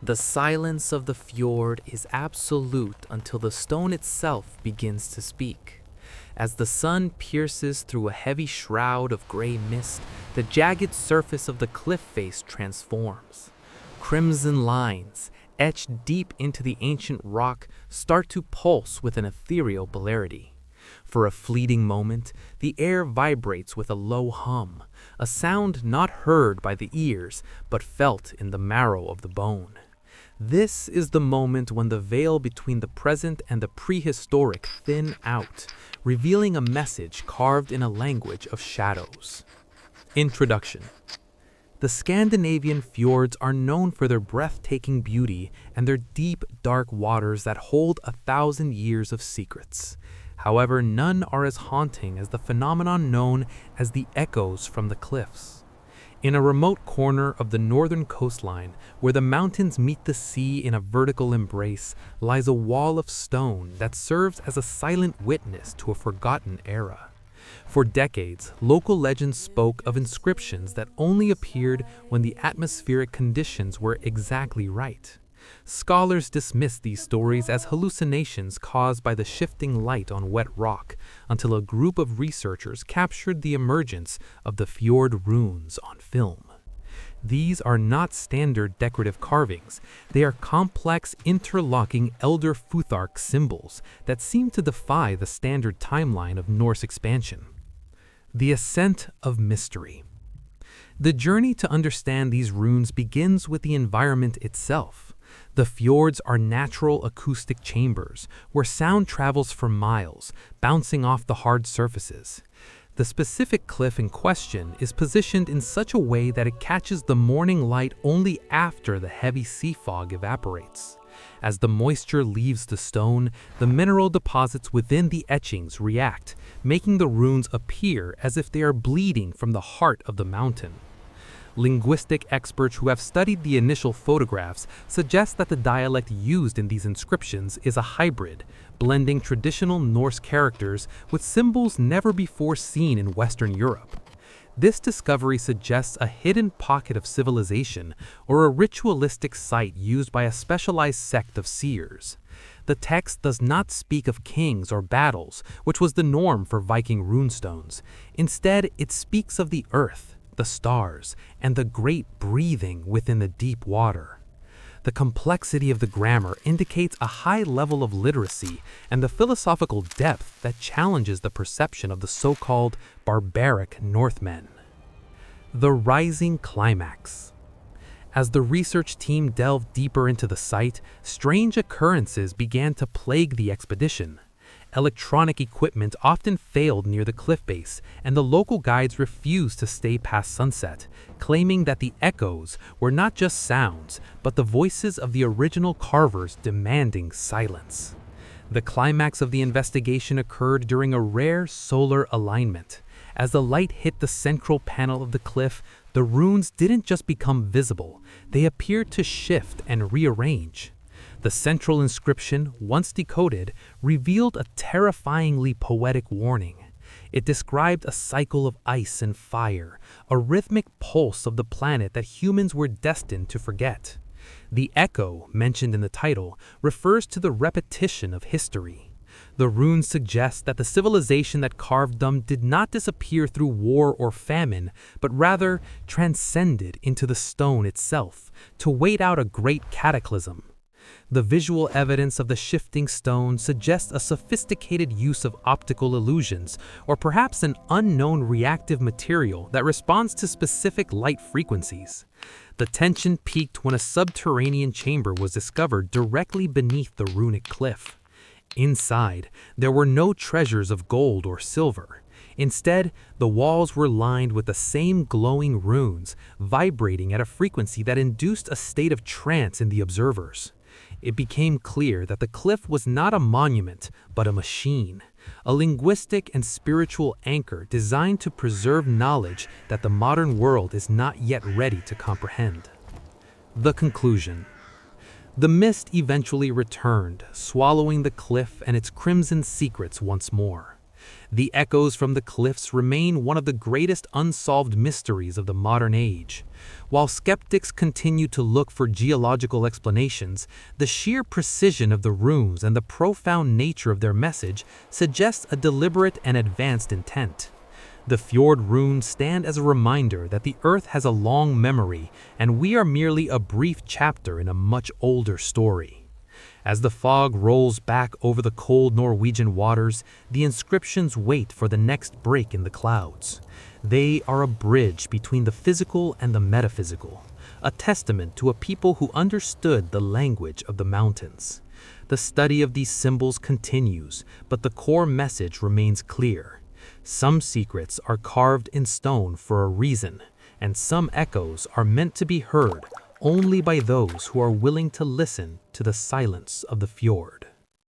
The silence of the fjord is absolute until the stone itself begins to speak. As the sun pierces through a heavy shroud of gray mist, the jagged surface of the cliff face transforms. Crimson lines, etched deep into the ancient rock, start to pulse with an ethereal polarity. For a fleeting moment, the air vibrates with a low hum, a sound not heard by the ears, but felt in the marrow of the bone. This is the moment when the veil between the present and the prehistoric thin out, revealing a message carved in a language of shadows. Introduction. The Scandinavian fjords are known for their breathtaking beauty and their deep, dark waters that hold 1,000 years of secrets. However, none are as haunting as the phenomenon known as the echoes from the cliffs. In a remote corner of the northern coastline, where the mountains meet the sea in a vertical embrace, lies a wall of stone that serves as a silent witness to a forgotten era. For decades, local legends spoke of inscriptions that only appeared when the atmospheric conditions were exactly right. Scholars dismiss these stories as hallucinations caused by the shifting light on wet rock, until a group of researchers captured the emergence of the Fjord Runes on film. These are not standard decorative carvings. They are complex, interlocking Elder Futhark symbols that seem to defy the standard timeline of Norse expansion. The Ascent of Mystery. The journey to understand these runes begins with the environment itself. The fjords are natural acoustic chambers where sound travels for miles, bouncing off the hard surfaces. The specific cliff in question is positioned in such a way that it catches the morning light only after the heavy sea fog evaporates. As the moisture leaves the stone, the mineral deposits within the etchings react, making the runes appear as if they are bleeding from the heart of the mountain. Linguistic experts who have studied the initial photographs suggest that the dialect used in these inscriptions is a hybrid, blending traditional Norse characters with symbols never before seen in Western Europe. This discovery suggests a hidden pocket of civilization or a ritualistic site used by a specialized sect of seers. The text does not speak of kings or battles, which was the norm for Viking runestones. Instead, it speaks of the earth, the stars, and the great breathing within the deep water. The complexity of the grammar indicates a high level of literacy and the philosophical depth that challenges the perception of the so-called barbaric Northmen. The Rising Climax. As the research team delved deeper into the site, strange occurrences began to plague the expedition. Electronic equipment often failed near the cliff base, and the local guides refused to stay past sunset, claiming that the echoes were not just sounds, but the voices of the original carvers demanding silence. The climax of the investigation occurred during a rare solar alignment. As the light hit the central panel of the cliff, the runes didn't just become visible, they appeared to shift and rearrange. The central inscription, once decoded, revealed a terrifyingly poetic warning. It described a cycle of ice and fire, a rhythmic pulse of the planet that humans were destined to forget. The echo, mentioned in the title, refers to the repetition of history. The runes suggest that the civilization that carved them did not disappear through war or famine, but rather transcended into the stone itself, to wait out a great cataclysm. The visual evidence of the shifting stone suggests a sophisticated use of optical illusions, or perhaps an unknown reactive material that responds to specific light frequencies. The tension peaked when a subterranean chamber was discovered directly beneath the runic cliff. Inside, there were no treasures of gold or silver. Instead, the walls were lined with the same glowing runes, vibrating at a frequency that induced a state of trance in the observers. It became clear that the cliff was not a monument, but a machine, a linguistic and spiritual anchor designed to preserve knowledge that the modern world is not yet ready to comprehend. The conclusion. The mist eventually returned, swallowing the cliff and its crimson secrets once more. The echoes from the cliffs remain one of the greatest unsolved mysteries of the modern age. While skeptics continue to look for geological explanations, the sheer precision of the runes and the profound nature of their message suggests a deliberate and advanced intent. The Fjord Runes stand as a reminder that the Earth has a long memory, and we are merely a brief chapter in a much older story. As the fog rolls back over the cold Norwegian waters, the inscriptions wait for the next break in the clouds. They are a bridge between the physical and the metaphysical, a testament to a people who understood the language of the mountains. The study of these symbols continues, but the core message remains clear. Some secrets are carved in stone for a reason, and some echoes are meant to be heard only by those who are willing to listen to the silence of the fjord.